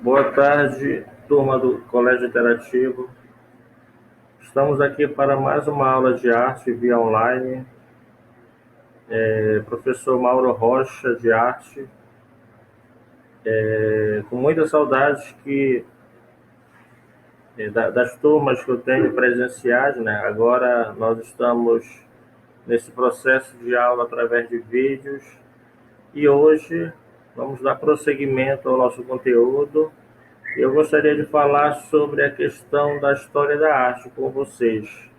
Boa tarde, turma do Colégio Interativo. Estamos aqui para mais uma aula de arte via online. Professor Mauro Rocha, de arte. Com muitas saudades das turmas que eu tenho presenciais, né? Agora nós estamos nesse processo de aula através de vídeos e hoje vamos dar prosseguimento ao nosso conteúdo. Eu gostaria de falar sobre a questão da história da arte com vocês.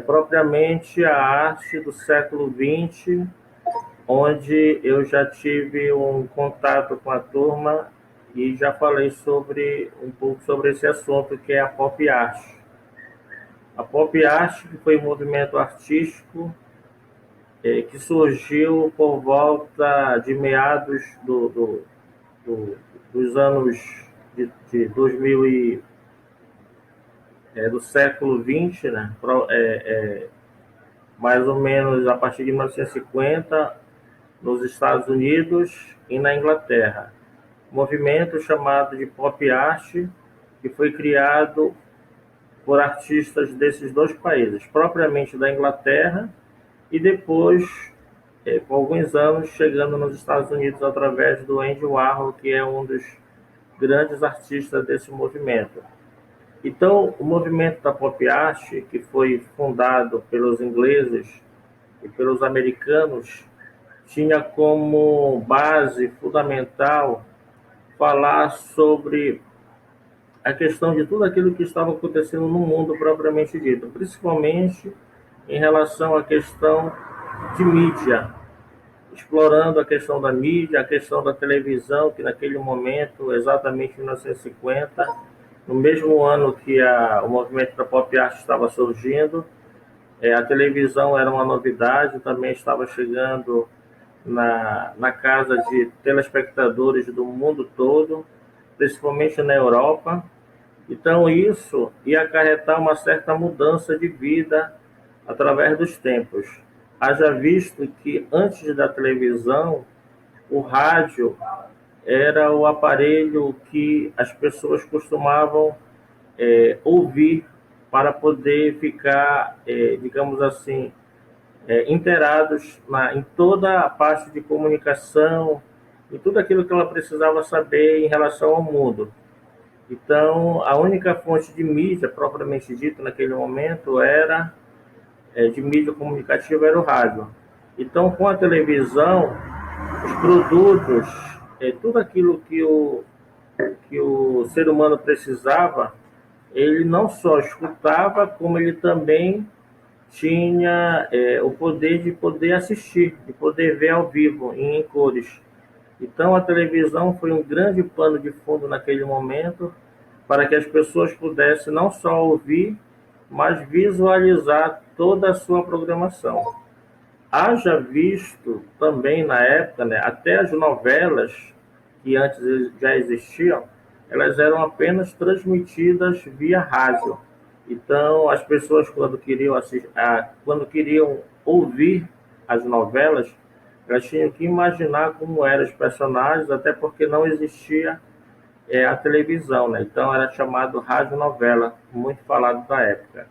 Propriamente a arte do século XX, onde eu já tive um contato com a turma e já falei um pouco sobre esse assunto, que é a pop art. A pop art que foi um movimento artístico que surgiu por volta de meados dos anos de 2000 do século XX, né? Mais ou menos a partir de 1950, nos Estados Unidos e na Inglaterra. Um movimento chamado de pop art, que foi criado por artistas desses dois países, propriamente da Inglaterra, e depois, por alguns anos, chegando nos Estados Unidos através do Andy Warhol, que é um dos grandes artistas desse movimento. Então, o movimento da pop art, que foi fundado pelos ingleses e pelos americanos, tinha como base fundamental falar sobre a questão de tudo aquilo que estava acontecendo no mundo propriamente dito, principalmente em relação à questão de mídia, explorando a questão da mídia, a questão da televisão, que naquele momento, exatamente em 1950, no mesmo ano que o movimento da pop art estava surgindo, a televisão era uma novidade, também estava chegando na casa de telespectadores do mundo todo, principalmente na Europa. Então, isso ia acarretar uma certa mudança de vida através dos tempos. Haja visto que antes da televisão, o rádio era o aparelho que as pessoas costumavam ouvir para poder ficar, digamos assim, inteirados em toda a parte de comunicação, em tudo aquilo que ela precisava saber em relação ao mundo. Então, a única fonte de mídia, propriamente dita, naquele momento, de mídia comunicativa, era o rádio. Então, com a televisão, os produtos, tudo aquilo que o ser humano precisava, ele não só escutava, como ele também tinha o poder de poder assistir, de poder ver ao vivo, em cores. Então, a televisão foi um grande pano de fundo naquele momento para que as pessoas pudessem não só ouvir, mas visualizar toda a sua programação. Haja visto também na época, né, até as novelas que antes já existiam, elas eram apenas transmitidas via rádio. Então, as pessoas, quando queriam ouvir as novelas, elas tinham que imaginar como eram os personagens, até porque não existia a televisão, né? Então, era chamado radionovela, muito falado da época.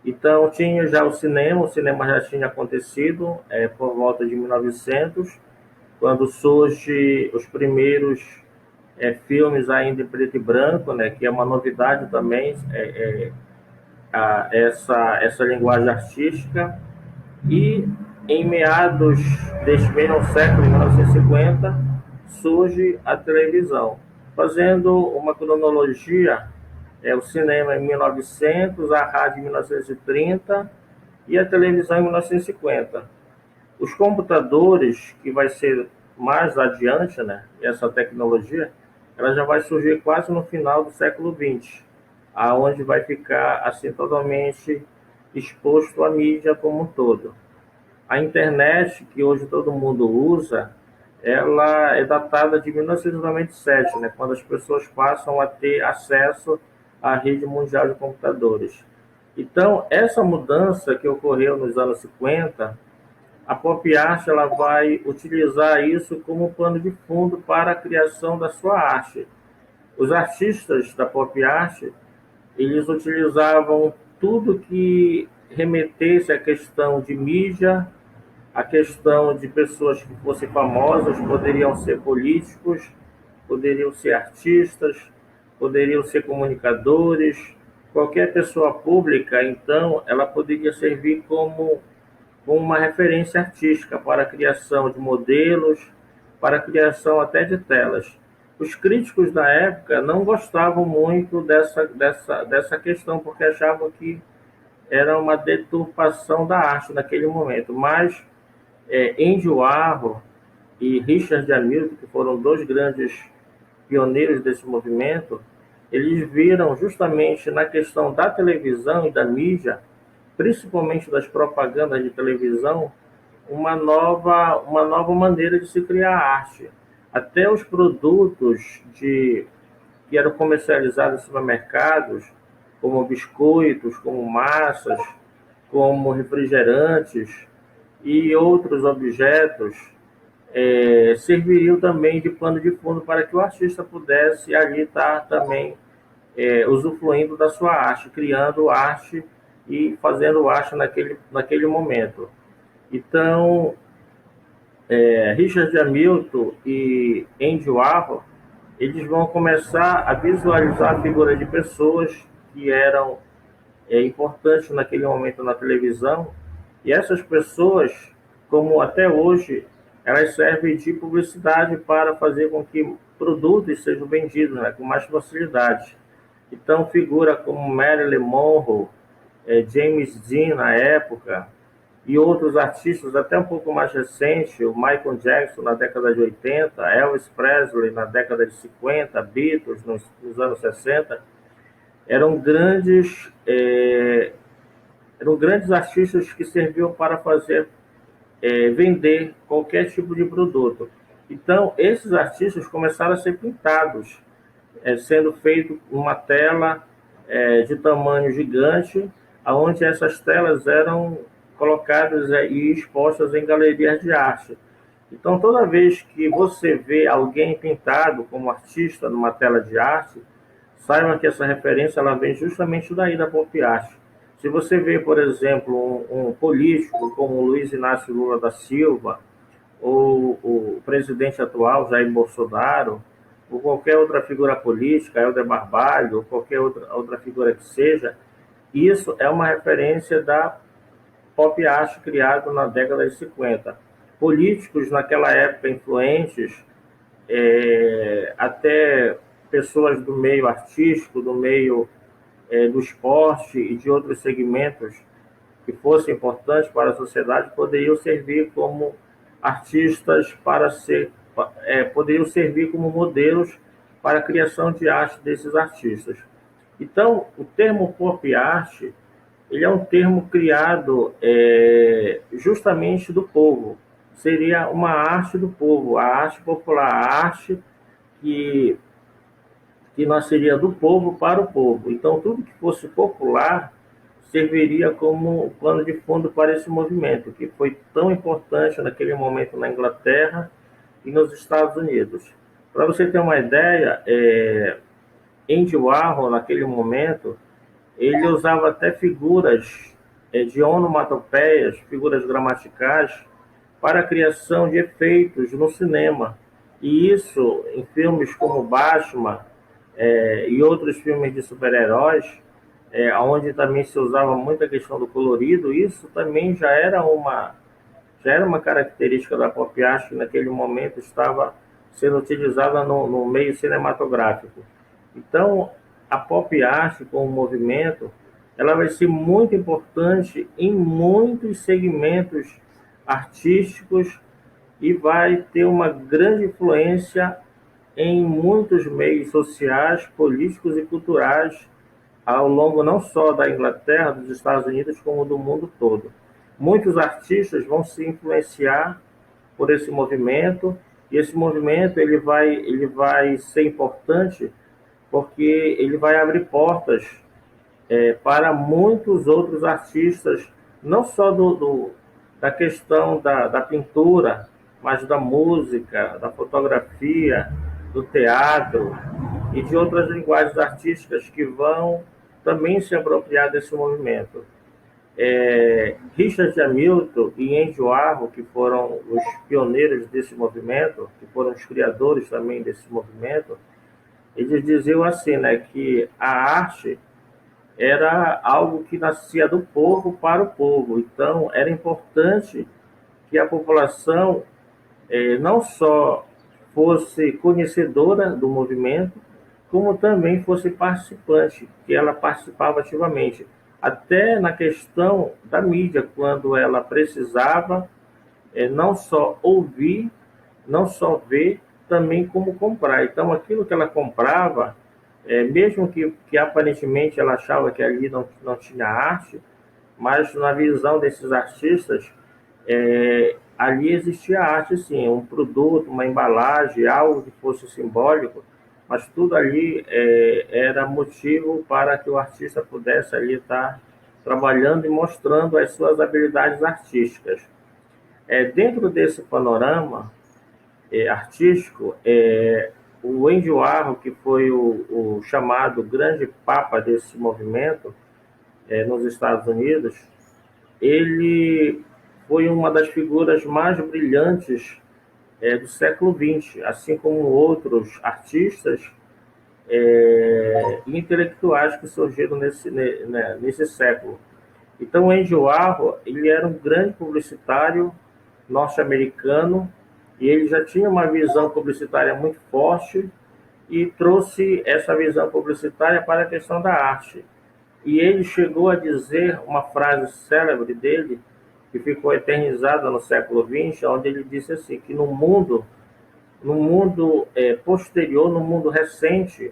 Então, tinha já o cinema já tinha acontecido por volta de 1900, quando surgem os primeiros filmes ainda em preto e branco, né, que é uma novidade também, essa linguagem artística. E em meados deste mesmo século, em 1950, surge a televisão. Fazendo uma cronologia, o cinema em 1900, a rádio em 1930 e a televisão em 1950. Os computadores, que vai ser mais adiante, né, essa tecnologia, ela já vai surgir quase no final do século XX, aonde vai ficar assim totalmente exposto à mídia como um todo. A internet, que hoje todo mundo usa, ela é datada de 1997, né, quando as pessoas passam a ter acesso à rede mundial de computadores. Então, essa mudança que ocorreu nos anos 50, a pop art ela vai utilizar isso como pano de fundo para a criação da sua arte. Os artistas da pop art, eles utilizavam tudo que remetesse à questão de mídia, a questão de pessoas que fossem famosas, poderiam ser políticos, poderiam ser artistas, poderiam ser comunicadores, qualquer pessoa pública, então, ela poderia servir como uma referência artística para a criação de modelos, para a criação até de telas. Os críticos da época não gostavam muito dessa questão, porque achavam que era uma deturpação da arte naquele momento, mas Andy Warhol e Richard Hamilton, que foram dois grandes pioneiros desse movimento, eles viram justamente na questão da televisão e da mídia, principalmente das propagandas de televisão, uma nova maneira de se criar arte. Até os produtos que eram comercializados em supermercados, como biscoitos, como massas, como refrigerantes e outros objetos, serviriam também de pano de fundo para que o artista pudesse ali estar também usufruindo da sua arte, criando arte e fazendo arte naquele momento. Então, Richard Hamilton e Andy Warhol, eles vão começar a visualizar a figura de pessoas que eram importantes naquele momento na televisão, e essas pessoas, como até hoje, elas servem de publicidade para fazer com que produtos sejam vendidos, né, com mais facilidade. Então, figura como Marilyn Monroe, James Dean na época, e outros artistas até um pouco mais recentes, o Michael Jackson na década de 80, Elvis Presley na década de 50, Beatles nos anos 60, eram grandes, eram grandes artistas que serviam para fazer vender qualquer tipo de produto. Então, esses artistas começaram a ser pintados, sendo feito uma tela de tamanho gigante, onde essas telas eram colocadas e expostas em galerias de arte. Então, toda vez que você vê alguém pintado como artista numa tela de arte, saiba que essa referência ela vem justamente daí da pop art. Se você vê, por exemplo, um político como Luiz Inácio Lula da Silva, ou o presidente atual, Jair Bolsonaro, ou qualquer outra figura política, Helder Barbalho, ou qualquer outra figura que seja, isso é uma referência da pop art criado na década de 50. Políticos naquela época influentes, até pessoas do meio artístico, do meio do esporte e de outros segmentos que fossem importantes para a sociedade, poderiam servir como artistas poderiam servir como modelos para a criação de arte desses artistas. Então, o termo pop art, ele é um termo criado justamente do povo. Seria uma arte do povo, a arte popular, a arte que, que nasceria do povo para o povo. Então, tudo que fosse popular serviria como plano de fundo para esse movimento, que foi tão importante naquele momento na Inglaterra e nos Estados Unidos. Para você ter uma ideia, Andy Warhol, naquele momento, ele usava até figuras de onomatopeias, figuras gramaticais, para a criação de efeitos no cinema. E isso, em filmes como Batman e outros filmes de super-heróis, onde também se usava muito a questão do colorido, isso também já era uma característica da pop art que naquele momento estava sendo utilizada no meio cinematográfico. Então, a pop art como movimento, ela vai ser muito importante em muitos segmentos artísticos e vai ter uma grande influência em muitos meios sociais, políticos e culturais ao longo não só da Inglaterra, dos Estados Unidos, como do mundo todo. Muitos artistas vão se influenciar por esse movimento, e esse movimento ele vai ser importante porque ele vai abrir portas para muitos outros artistas, não só da questão da pintura, mas da música, da fotografia, do teatro e de outras linguagens artísticas que vão também se apropriar desse movimento. Richard Hamilton e Andy Warhol, que foram os pioneiros desse movimento, que foram os criadores também desse movimento, eles diziam assim, né, que a arte era algo que nascia do povo para o povo. Então, era importante que a população não só fosse conhecedora do movimento, como também fosse participante, que ela participava ativamente, até na questão da mídia, quando ela precisava não só ouvir, não só ver, também como comprar. Então, aquilo que ela comprava, mesmo que aparentemente ela achava que ali não tinha arte, mas na visão desses artistas, ali existia arte, sim, um produto, uma embalagem, algo que fosse simbólico, mas tudo ali era motivo para que o artista pudesse ali estar trabalhando e mostrando as suas habilidades artísticas. Dentro desse panorama artístico, o Andy Warhol, que foi o chamado grande papa desse movimento nos Estados Unidos, ele foi uma das figuras mais brilhantes do século XX, assim como outros artistas e intelectuais que surgiram nesse século. Então, o Andy Warhol, ele era um grande publicitário norte-americano e ele já tinha uma visão publicitária muito forte e trouxe essa visão publicitária para a questão da arte. E ele chegou a dizer uma frase célebre dele, que ficou eternizada no século XX, onde ele disse assim, que no mundo posterior, no mundo recente,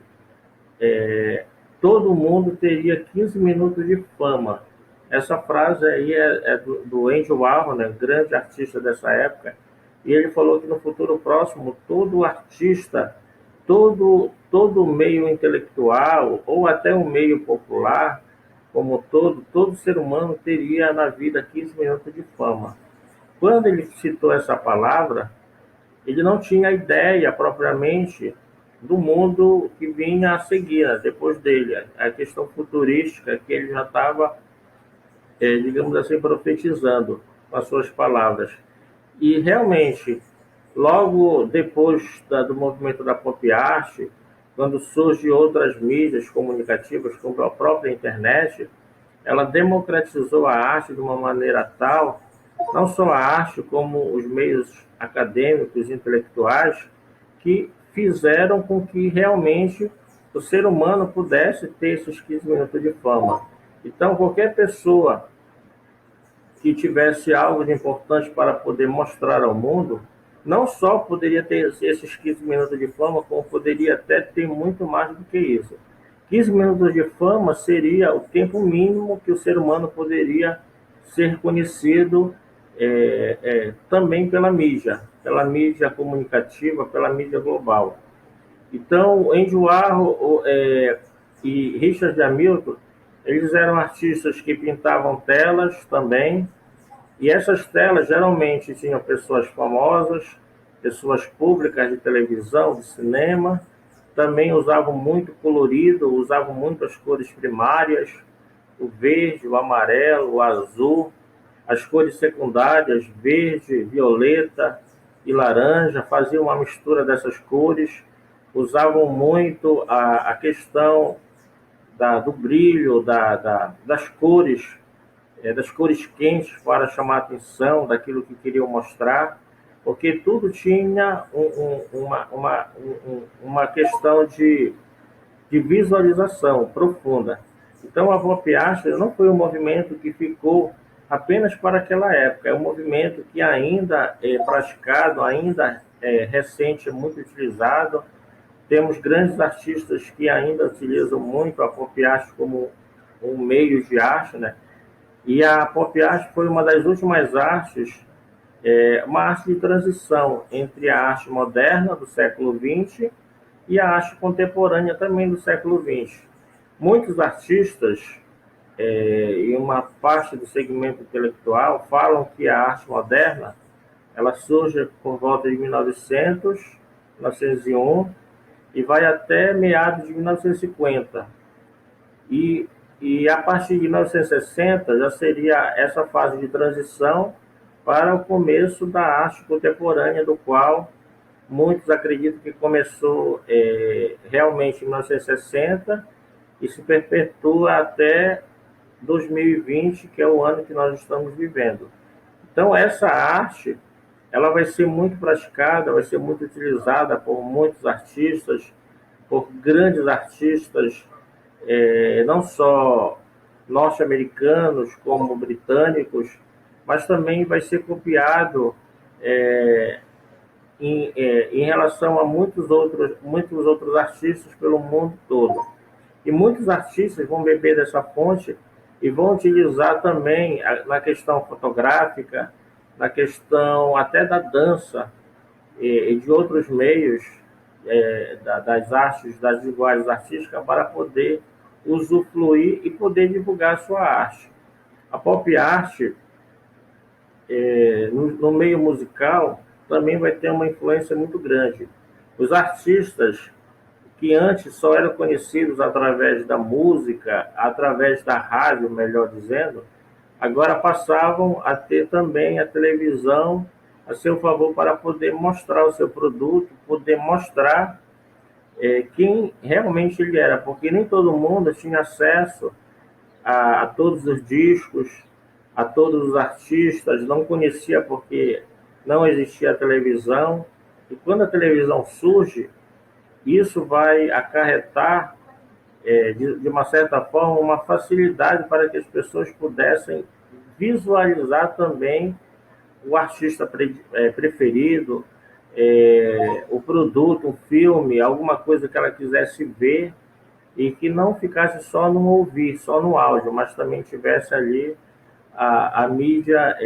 todo mundo teria 15 minutos de fama. Essa frase aí é do Andy Warhol, né, grande artista dessa época, e ele falou que no futuro próximo, todo artista, todo meio intelectual, ou até um meio popular, como todo ser humano teria na vida 15 minutos de fama. Quando ele citou essa palavra, ele não tinha ideia propriamente do mundo que vinha a seguir, né, depois dele, a questão futurística que ele já estava, digamos assim, profetizando com as suas palavras. E realmente, logo depois do movimento da pop art, quando surgem outras mídias comunicativas, como a própria internet, ela democratizou a arte de uma maneira tal, não só a arte, como os meios acadêmicos e intelectuais, que fizeram com que realmente o ser humano pudesse ter esses 15 minutos de fama. Então, qualquer pessoa que tivesse algo de importante para poder mostrar ao mundo, não só poderia ter esses 15 minutos de fama, como poderia até ter muito mais do que isso. 15 minutos de fama seria o tempo mínimo que o ser humano poderia ser conhecido também pela mídia comunicativa, pela mídia global. Então, Andy Warhol e Richard Hamilton, eles eram artistas que pintavam telas também, e essas telas geralmente tinham pessoas famosas, pessoas públicas de televisão, de cinema, também usavam muito colorido, usavam muitas cores primárias, o verde, o amarelo, o azul, as cores secundárias, verde, violeta e laranja, faziam uma mistura dessas cores, usavam muito a questão do brilho, das cores quentes para chamar a atenção daquilo que queriam mostrar, porque tudo tinha uma questão de visualização profunda. Então, a pop art não foi um movimento que ficou apenas para aquela época, é um movimento que ainda é praticado, ainda é recente, é muito utilizado. Temos grandes artistas que ainda utilizam muito a pop art como um meio de arte, né? E a pop art foi uma das últimas artes, uma arte de transição entre a arte moderna do século XX e a arte contemporânea também do século XX. Muitos artistas e uma parte do segmento intelectual falam que a arte moderna ela surge por volta de 1900, 1901 e vai até meados de 1950. E, e a partir de 1960 já seria essa fase de transição para o começo da arte contemporânea, do qual muitos acreditam que começou realmente em 1960 e se perpetua até 2020, que é o ano que nós estamos vivendo. Então, essa arte ela vai ser muito praticada, vai ser muito utilizada por muitos artistas, por grandes artistas, não só norte-americanos como britânicos, mas também vai ser copiado em relação a muitos outros artistas pelo mundo todo. E muitos artistas vão beber dessa fonte e vão utilizar também na questão fotográfica, na questão até da dança e de outros meios das artes, das linguagens artísticas, para poder usufruir e poder divulgar a sua arte. A pop art, no meio musical, também vai ter uma influência muito grande. Os artistas que antes só eram conhecidos através da música, através da rádio, melhor dizendo, agora passavam a ter também a televisão a seu favor para poder mostrar o seu produto, poder mostrar quem realmente ele era, porque nem todo mundo tinha acesso a todos os discos, a todos os artistas, não conhecia porque não existia a televisão. E quando a televisão surge, isso vai acarretar, de uma certa forma, uma facilidade para que as pessoas pudessem visualizar também o artista preferido, o produto, um filme, alguma coisa que ela quisesse ver e que não ficasse só no ouvir, só no áudio, mas também tivesse ali a mídia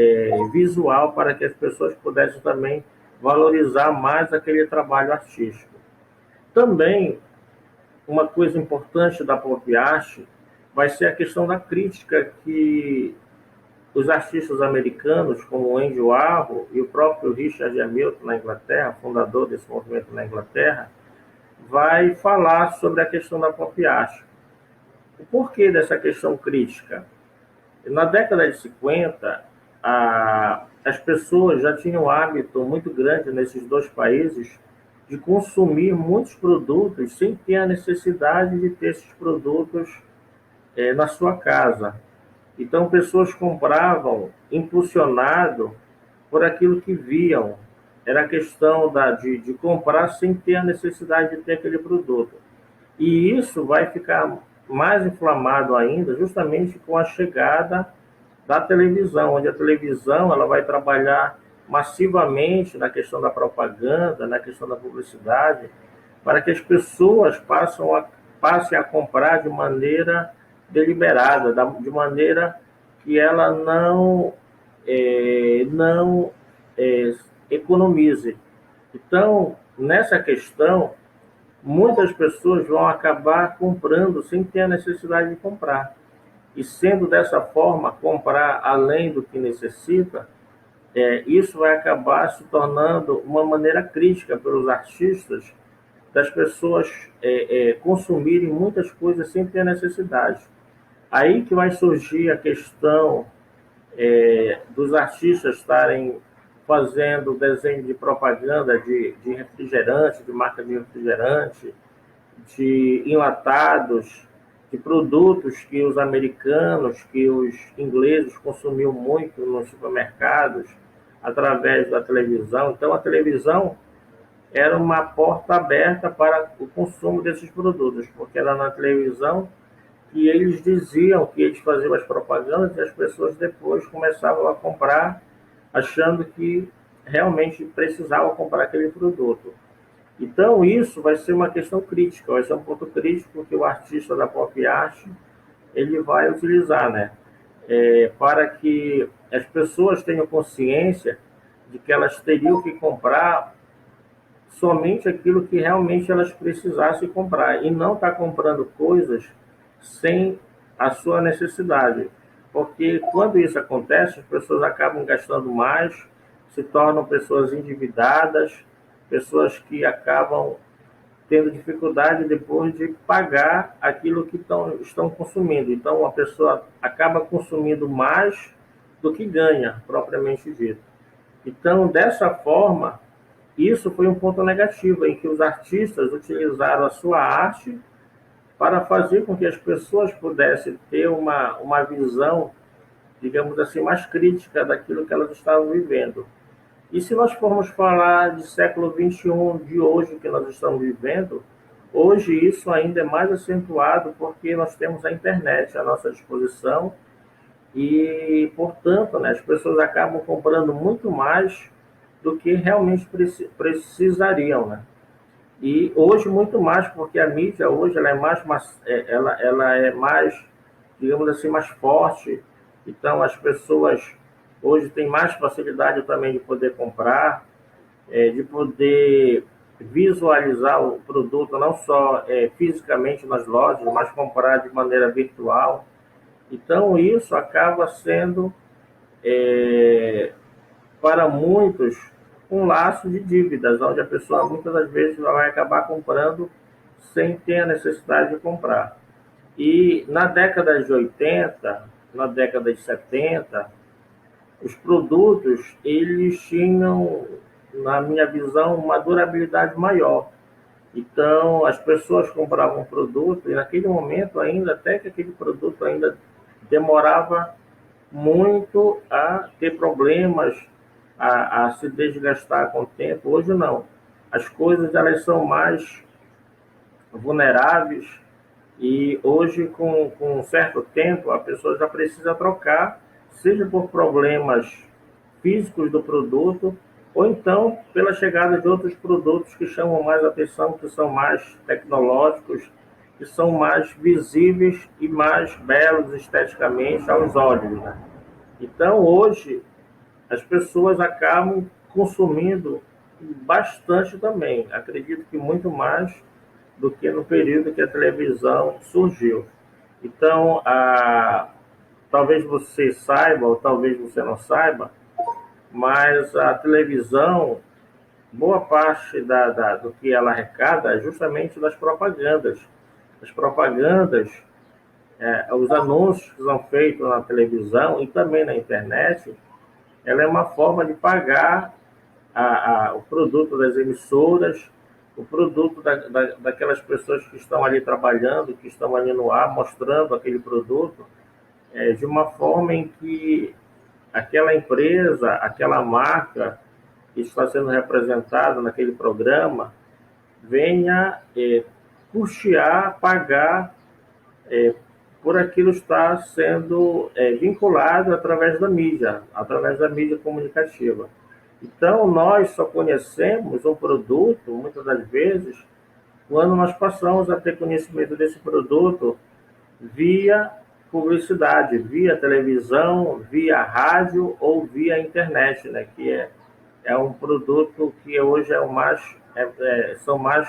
visual para que as pessoas pudessem também valorizar mais aquele trabalho artístico. Também, uma coisa importante da pop art vai ser a questão da crítica que os artistas americanos, como o Andy Warhol e o próprio Richard Hamilton na Inglaterra, fundador desse movimento na Inglaterra, vai falar sobre a questão da pop art. O porquê dessa questão crítica? Na década de 50, as pessoas já tinham um hábito muito grande nesses dois países de consumir muitos produtos sem ter a necessidade de ter esses produtos na sua casa. Então, pessoas compravam impulsionado por aquilo que viam. Era questão de comprar sem ter a necessidade de ter aquele produto. E isso vai ficar mais inflamado ainda, justamente com a chegada da televisão, onde a televisão ela vai trabalhar massivamente na questão da propaganda, na questão da publicidade, para que as pessoas passem a comprar de maneira deliberada, de maneira que ela não economize. Então, nessa questão, muitas pessoas vão acabar comprando sem ter a necessidade de comprar. E sendo dessa forma, comprar além do que necessita, isso vai acabar se tornando uma maneira crítica pelos artistas das pessoas consumirem muitas coisas sem ter necessidade. Aí que vai surgir a questão dos artistas estarem fazendo desenho de propaganda de refrigerante, de marca de refrigerante, de enlatados, de produtos que os americanos, que os ingleses consumiam muito nos supermercados, através da televisão. Então, a televisão era uma porta aberta para o consumo desses produtos, porque era na televisão que eles diziam que eles faziam as propagandas e as pessoas depois começavam a comprar, achando que realmente precisavam comprar aquele produto. Então, isso vai ser uma questão crítica, vai ser um ponto crítico que o artista da pop art ele vai utilizar, né? Para que as pessoas tenham consciência de que elas teriam que comprar somente aquilo que realmente elas precisassem comprar e não estar comprando coisas sem a sua necessidade. Porque quando isso acontece, as pessoas acabam gastando mais, se tornam pessoas endividadas, pessoas que acabam tendo dificuldade depois de pagar aquilo que estão consumindo. Então, a pessoa acaba consumindo mais do que ganha, propriamente dito. Então, dessa forma, isso foi um ponto negativo, em que os artistas utilizaram a sua arte para fazer com que as pessoas pudessem ter uma visão, digamos assim, mais crítica daquilo que elas estavam vivendo. E se nós formos falar de século XXI, de hoje que nós estamos vivendo, hoje isso ainda é mais acentuado porque nós temos a internet à nossa disposição e, portanto, né, as pessoas acabam comprando muito mais do que realmente precisariam, né? E hoje muito mais, porque a mídia hoje ela é ela é mais, digamos assim, mais forte. Então as pessoas hoje têm mais facilidade também de poder comprar, de poder visualizar o produto não só fisicamente nas lojas, mas comprar de maneira virtual. Então isso acaba sendo é, para muitos, um laço de dívidas, onde a pessoa muitas das vezes vai acabar comprando sem ter a necessidade de comprar. E na década de 80, na década de 70, os produtos eles tinham, na minha visão, uma durabilidade maior. Então, as pessoas compravam um produto e naquele momento ainda, até que aquele produto ainda demorava muito a ter problemas, a se desgastar com o tempo. Hoje não. As coisas elas são mais vulneráveis e hoje, com um certo tempo, a pessoa já precisa trocar, seja por problemas físicos do produto, ou então pela chegada de outros produtos que chamam mais atenção, que são mais tecnológicos, que são mais visíveis e mais belos esteticamente aos olhos, né? Então, hoje, as pessoas acabam consumindo bastante também. Acredito que muito mais do que no período que a televisão surgiu. Então, talvez você saiba, ou talvez você não saiba, mas a televisão, boa parte do que ela arrecada é justamente das propagandas. As propagandas, os anúncios que são feitos na televisão e também na internet, ela é uma forma de pagar o produto das emissoras, o produto daquelas pessoas que estão ali trabalhando, que estão ali no ar, mostrando aquele produto, de uma forma em que aquela empresa, aquela marca que está sendo representada naquele programa, venha custear, pagar por aquilo estar sendo vinculado através da mídia comunicativa. Então, nós só conhecemos um produto, muitas das vezes, quando nós passamos a ter conhecimento desse produto via publicidade, via televisão, via rádio ou via internet, né? Que é um produto que hoje é o mais, são mais,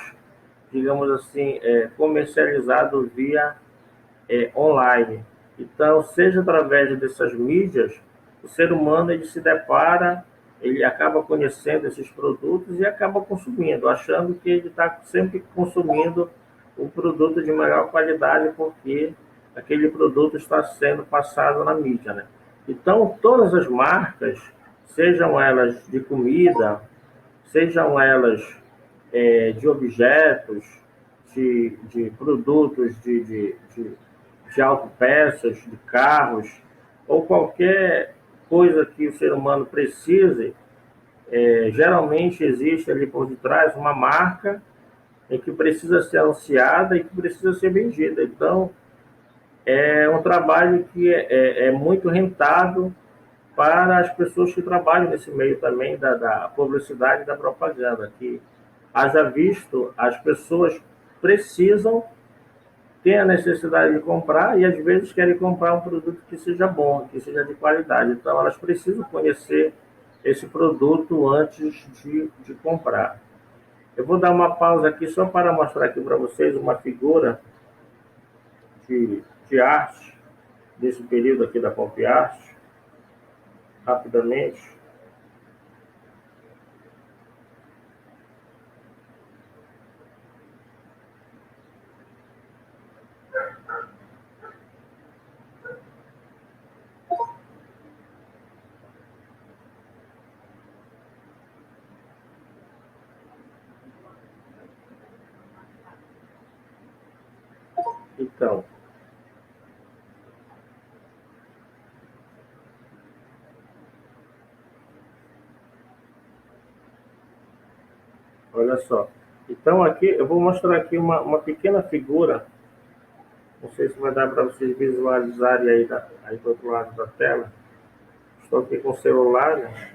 digamos assim, comercializados via online. Então, seja através dessas mídias, o ser humano ele se depara, ele acaba conhecendo esses produtos e acaba consumindo, achando que ele está sempre consumindo um produto de maior qualidade porque aquele produto está sendo passado na mídia, né? Então, todas as marcas, sejam elas de comida, sejam elas de objetos, de produtos, de autopeças, de carros, ou qualquer coisa que o ser humano precise, geralmente existe ali por detrás uma marca em que precisa ser anunciada e que precisa ser vendida. Então, é um trabalho que é muito rentável para as pessoas que trabalham nesse meio também da publicidade e da propaganda, que haja visto, as pessoas precisam ter a necessidade de comprar e às vezes querem comprar um produto que seja bom, que seja de qualidade. Então elas precisam conhecer esse produto antes de comprar. Eu vou dar uma pausa aqui só para mostrar aqui para vocês uma figura de arte desse período aqui da pop art, rapidamente. Então, olha só. Então aqui eu vou mostrar aqui uma pequena figura. Não sei se vai dar para vocês visualizarem aí do outro lado da tela. Estou aqui com o celular, né?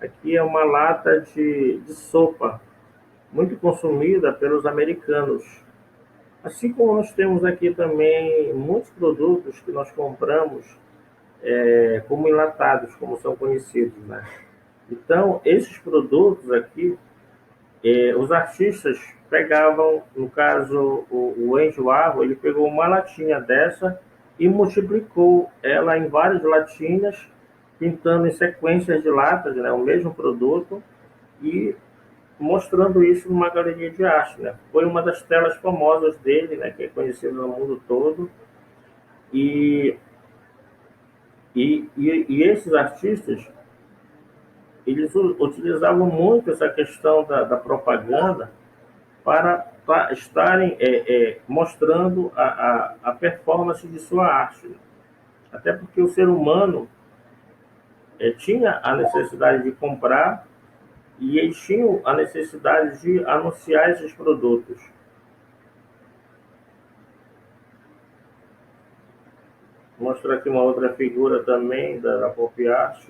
Aqui é uma lata de sopa, muito consumida pelos americanos. Assim como nós temos aqui também muitos produtos que nós compramos como enlatados, como são conhecidos, né? Então, esses produtos aqui, os artistas pegavam, no caso, o Andy Warhol, ele pegou uma latinha dessa e multiplicou ela em várias latinhas, pintando em sequências de latas, né, o mesmo produto, e mostrando isso numa galeria de arte, né? Foi uma das telas famosas dele, né, que é conhecida no mundo todo, e, e esses artistas, eles utilizavam muito essa questão da propaganda para estarem mostrando a performance de sua arte. Até porque o ser humano tinha a necessidade de comprar e eles tinham a necessidade de anunciar esses produtos. Vou mostrar aqui uma outra figura também da pop art.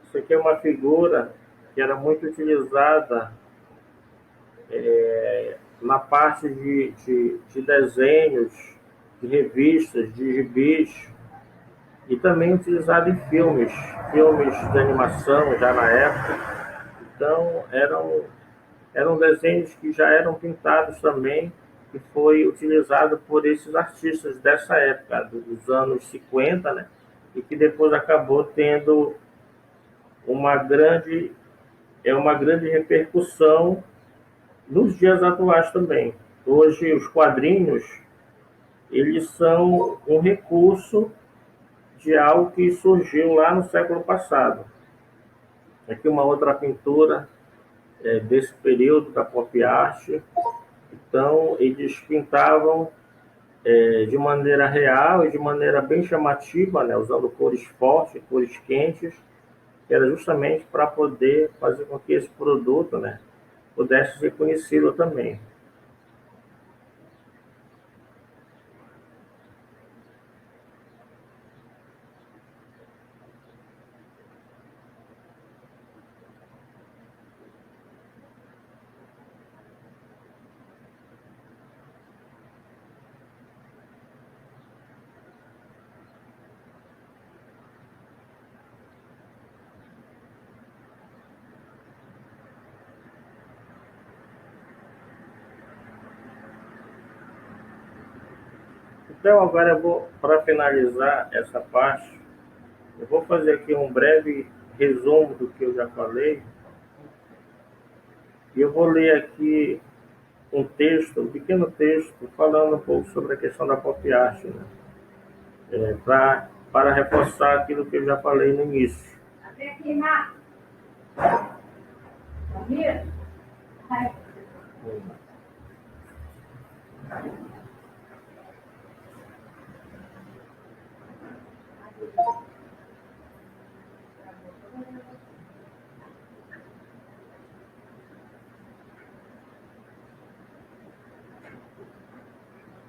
Isso aqui é uma figura que era muito utilizada na parte de desenhos, de revistas, de gibis, e também utilizada em filmes de animação já na época. Então, eram desenhos que já eram pintados também, e foi utilizado por esses artistas dessa época, dos anos 50, né? E que depois acabou tendo uma grande, uma grande repercussão nos dias atuais também. Hoje, os quadrinhos, eles são um recurso de algo que surgiu lá no século passado. Aqui uma outra pintura desse período da pop art. Então, eles pintavam de maneira real e de maneira bem chamativa, né, usando cores fortes, cores quentes, que era justamente para poder fazer com que esse produto, né, pudesse ser conhecido também. Então, agora eu vou, para finalizar essa parte, eu vou fazer aqui um breve resumo do que eu já falei, e eu vou ler aqui um texto, um pequeno texto, falando um pouco sobre a questão da pop art, né? Para reforçar aquilo que eu já falei no início.